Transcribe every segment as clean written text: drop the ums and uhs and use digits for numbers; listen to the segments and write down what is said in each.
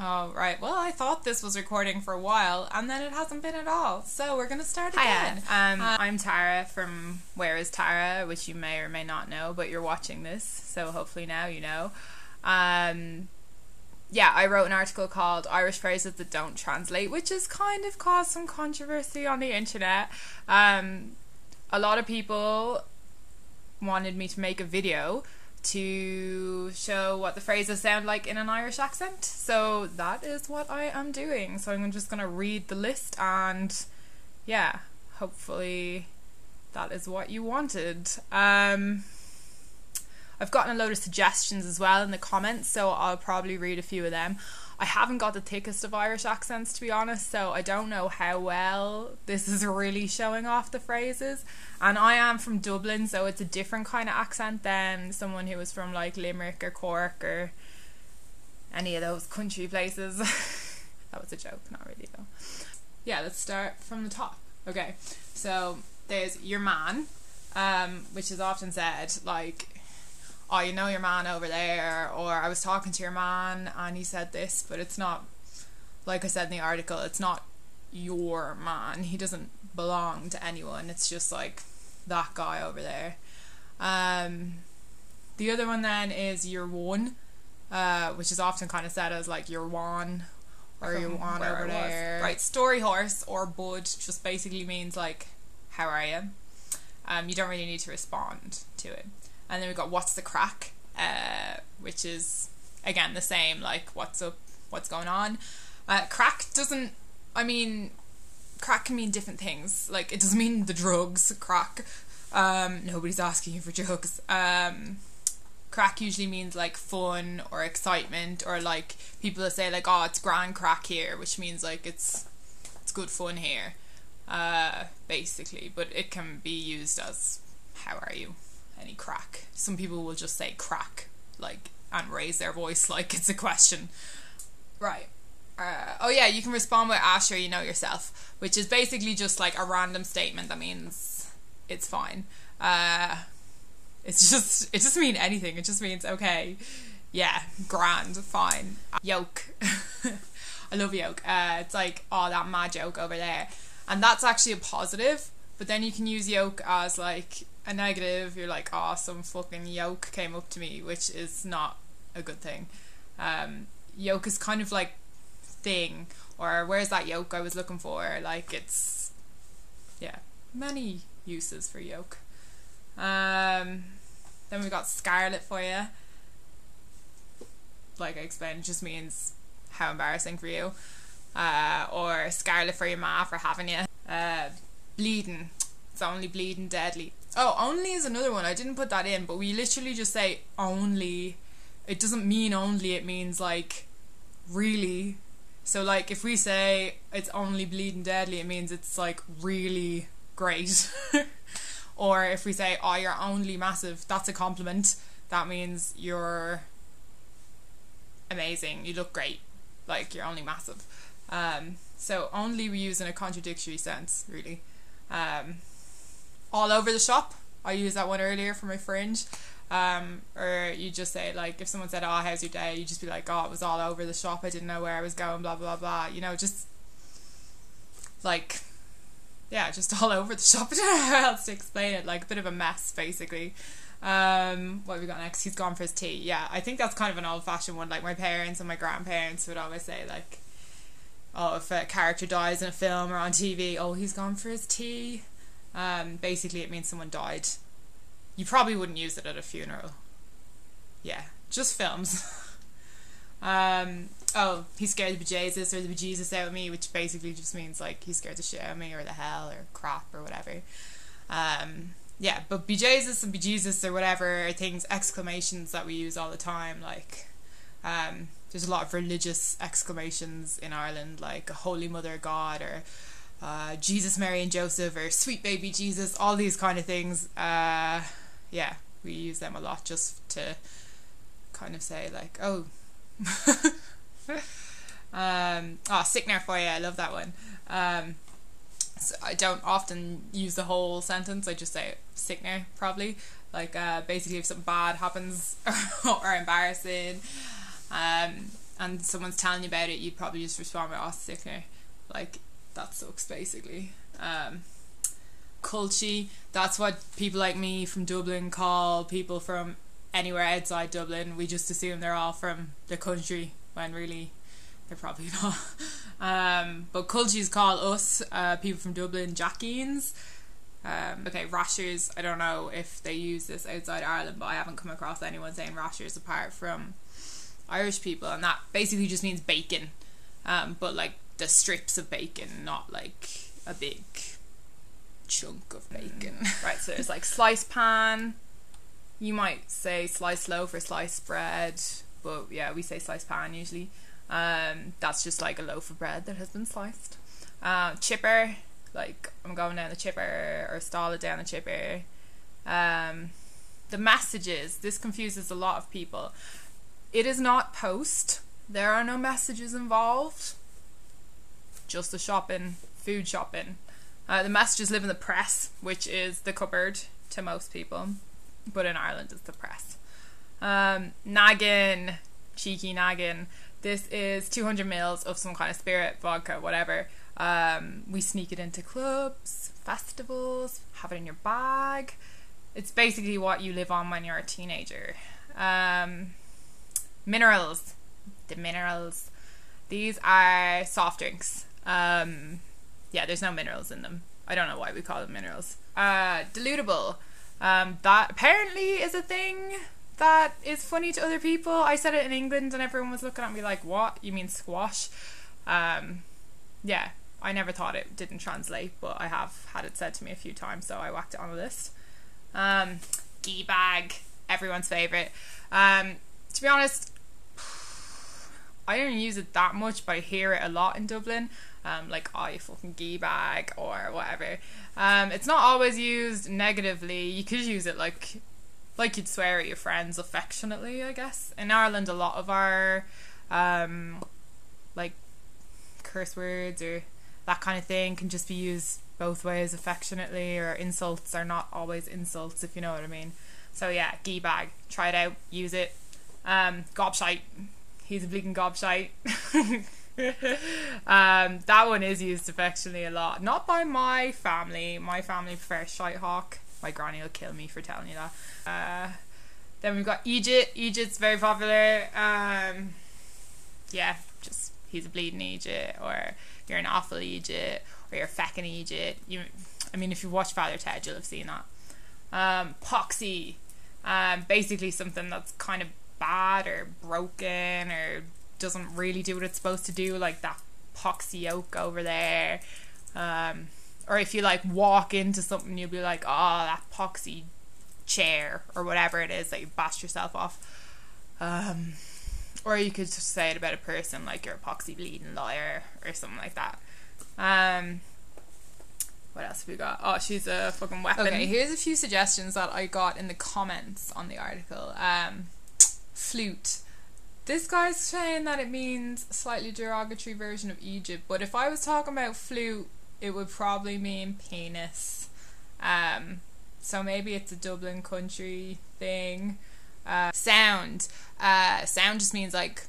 Oh, right. Well, I thought this was recording for a while, and then it hasn't been at all. So we're going to start again. Hiya. I'm Tara from Where is Tara, which you may or may not know, but you're watching this, so hopefully now you know. Yeah, I wrote an article called Irish Phrases That Don't Translate, which has kind of caused some controversy on the internet. A lot of people wanted me to make a video to show what the phrases sound like in an Irish accent, so that is what I am doing. So I'm just going to read the list, and yeah, hopefully that is what you wanted. I've gotten a load of suggestions as well in the comments, so I'll probably read a few of them. I haven't got the thickest of Irish accents, to be honest, so I don't know how well this is really showing off the phrases. And I am from Dublin, so it's a different kind of accent than someone who was from like Limerick or Cork or any of those country places. That was a joke, not really though. Yeah, let's start from the top. Okay, so there's your man, which is often said like, oh, you know your man over there, or I was talking to your man and he said this, but it's not, like I said in the article, it's not your man. He doesn't belong to anyone. It's just like that guy over there. The other one then is your one, which is often kind of said as like your one or your one over there. Right, story horse or bud just basically means like, how are you? You don't really need to respond to it. And then we've got what's the crack, which is, again, the same, like, what's up, what's going on. Crack doesn't, I mean, crack can mean different things. Like, it doesn't mean the drugs, crack. Nobody's asking you for drugs. Crack usually means, like, fun or excitement, or, like, people that say, like, oh, it's grand crack here, which means, like, it's good fun here, basically. But it can be used as, how are you? Any crack. Some people will just say crack, like, and raise their voice like it's a question. Right. Oh yeah, you can respond with sure you know yourself, which is basically just like a random statement that means it's fine. It just means anything. It just means okay, yeah, grand, fine. Yoke. I love yoke. It's like, oh, that mad joke over there, and that's actually a positive. But then you can use yoke as like a negative. You're like, oh, some fucking yoke came up to me, which is not a good thing. Yoke is kind of like thing, or where's that yoke I was looking for? Like, it's, yeah, many uses for yoke. Then we got scarlet for you. Like I explained, it just means how embarrassing for you. Or scarlet for your ma for having you. Bleeding. It's only bleeding deadly. Oh, only is another one. I didn't put that in, but we literally just say only. It doesn't mean only, it means like really. So like if we say it's only bleeding deadly, it means it's like really great. Or if we say, oh, you're only massive, that's a compliment. That means you're amazing, you look great, like you're only massive. So only we use in a contradictory sense, really. All over the shop, I used that one earlier for my fringe. Or you just say, like, if someone said, oh, how's your day, you just be like, oh, it was all over the shop, I didn't know where I was going, blah blah blah, you know, just like, yeah, just all over the shop. I don't know how else to explain it, like a bit of a mess basically. What have we got next? He's gone for his tea. Yeah, I think that's kind of an old-fashioned one. Like my parents and my grandparents would always say, like, oh, if a character dies in a film or on TV, oh, he's gone for his tea. Basically it means someone died. You probably wouldn't use it at a funeral. Yeah, just films. Oh, he scared the bejesus or the bejesus out of me, which basically just means like he scared the shit out of me, or the hell, or crap, or whatever. Yeah, but bejesus and bejesus or whatever are things, exclamations that we use all the time. Like, there's a lot of religious exclamations in Ireland, like Holy Mother of God, or Jesus, Mary and Joseph, or sweet baby Jesus, all these kind of things. Yeah, we use them a lot just to kind of say like, oh, sickener for you, I love that one. So I don't often use the whole sentence, I just say sickener, probably. Like, basically if something bad happens or embarrassing. and someone's telling you about it, you'd probably just respond with, oh, sickener. Like, that sucks, basically. Culty, that's what people like me from Dublin call people from anywhere outside Dublin. We just assume they're all from the country, when really they're probably not. But culties call us, people from Dublin, jackeens. Okay, rashers, I don't know if they use this outside Ireland, but I haven't come across anyone saying rashers apart from Irish people, and that basically just means bacon, but like the strips of bacon, not like a big chunk of bacon. Right, so there's like sliced pan. You might say sliced loaf or sliced bread, but yeah, we say sliced pan usually. That's just like a loaf of bread that has been sliced. Chipper, like I'm going down the chipper, or stall it down the chipper. The messages, this confuses a lot of people. It is not post. There are no messages involved. Just the shopping, food shopping. The messages live in the press, which is the cupboard to most people, but in Ireland it's the press. Naggin, cheeky naggin. This is 200 mils of some kind of spirit, vodka, whatever. We sneak it into clubs, festivals, have it in your bag. It's basically what you live on when you're a teenager. Minerals. The minerals. These are soft drinks. Yeah, there's no minerals in them. I don't know why we call them minerals. Dilutable. That apparently is a thing that is funny to other people. I said it in England and everyone was looking at me like, what? You mean squash? Yeah, I never thought it didn't translate, but I have had it said to me a few times, so I whacked it on the list. Gee bag, everyone's favourite. To be honest, I don't use it that much, but I hear it a lot in Dublin. Like, oh, you fucking gee bag, or whatever. It's not always used negatively. You could use it like you'd swear at your friends affectionately, I guess. In Ireland, a lot of our like curse words or that kind of thing can just be used both ways, affectionately, or insults are not always insults, if you know what I mean. So yeah, gee bag, try it out, use it. Gobshite, he's a bleeding gobshite. That one is used affectionately a lot, not by my family. My family prefers shite hawk. My granny will kill me for telling you that. Then we've got Egypt. Egypt's very popular. Yeah, just he's a bleeding Egypt, or you're an awful Egypt, or you're a feckin' Egypt. I mean, if you watch Father Ted, you'll have seen that. Poxy, basically something that's kind of bad or broken or doesn't really do what it's supposed to do, like that poxy yoke over there. Or if you like walk into something, you'll be like, oh, that poxy chair, or whatever it is that you bashed yourself off. Or you could just say it about a person, like you're a poxy bleeding liar, or something like that. What else have we got? Oh, she's a fucking weapon. Okay, here's a few suggestions that I got in the comments on the article. Flute. This guy's saying that it means a slightly derogatory version of Egypt, but if I was talking about flute, it would probably mean penis. So maybe it's a Dublin country thing. Sound. Sound just means like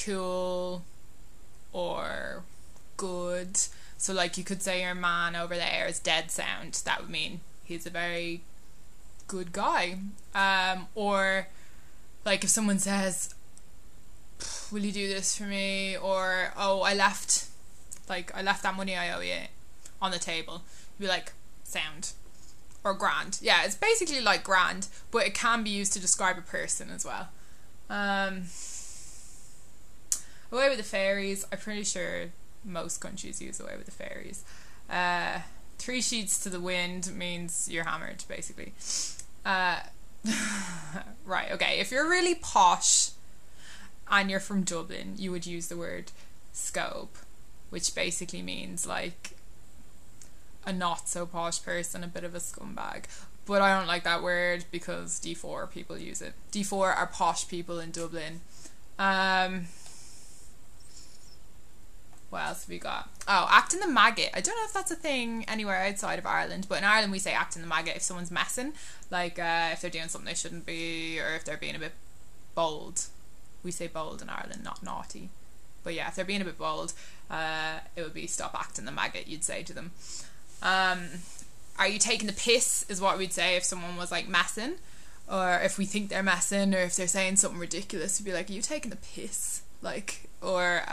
cool or good. So like you could say your man over there is dead sound. That would mean he's a very good guy. Or like if someone says, will you do this for me? Or, oh, I left that money I owe you on the table. You'd be like, sound. Or grand. Yeah, it's basically like grand, but it can be used to describe a person as well. Away with the fairies. I'm pretty sure most countries use away with the fairies. 3 sheets to the wind means you're hammered, basically. Right, okay. If you're really posh and you're from Dublin, you would use the word scope, which basically means like a not so posh person, a bit of a scumbag. But I don't like that word because D4 people use it. D4 are posh people in Dublin. What else have we got? Oh, acting the maggot. I don't know if that's a thing anywhere outside of Ireland, but in Ireland we say acting the maggot if someone's messing, like if they're doing something they shouldn't be, or if they're being a bit bold. We say bold in Ireland, not naughty. But yeah, if they're being a bit bold, it would be stop acting the maggot, you'd say to them. Are you taking the piss is what we'd say if someone was like messing, or if we think they're messing, or if they're saying something ridiculous, we'd be like, are you taking the piss? Like, or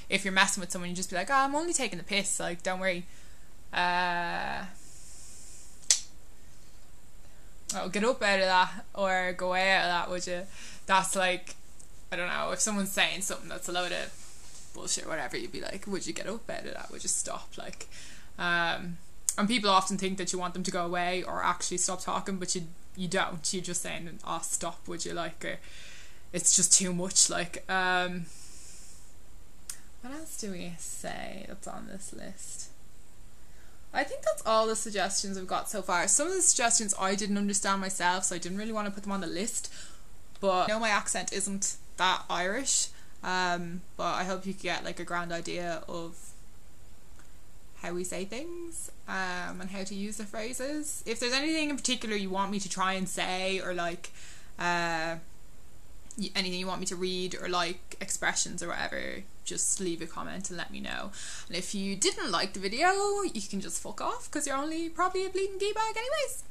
if you're messing with someone, you just be like, oh, I'm only taking the piss, like, don't worry. Oh, get up out of that, or go away out of that, would you? That's like, I don't know, if someone's saying something that's a load of bullshit or whatever, you'd be like, would you get up out of that, would you stop, like, and people often think that you want them to go away or actually stop talking, but you don't, you're just saying, oh, stop, would you, like, or it's just too much, like, what else do we say that's on this list? I think that's all the suggestions I've got so far. Some of the suggestions I didn't understand myself, so I didn't really want to put them on the list, but I know my accent isn't that Irish, but I hope you get like a grand idea of how we say things, and how to use the phrases. If there's anything in particular you want me to try and say, or like anything you want me to read, or like expressions or whatever, just leave a comment and let me know. And if you didn't like the video, you can just fuck off, because you're only probably a bleeding gay bag anyways.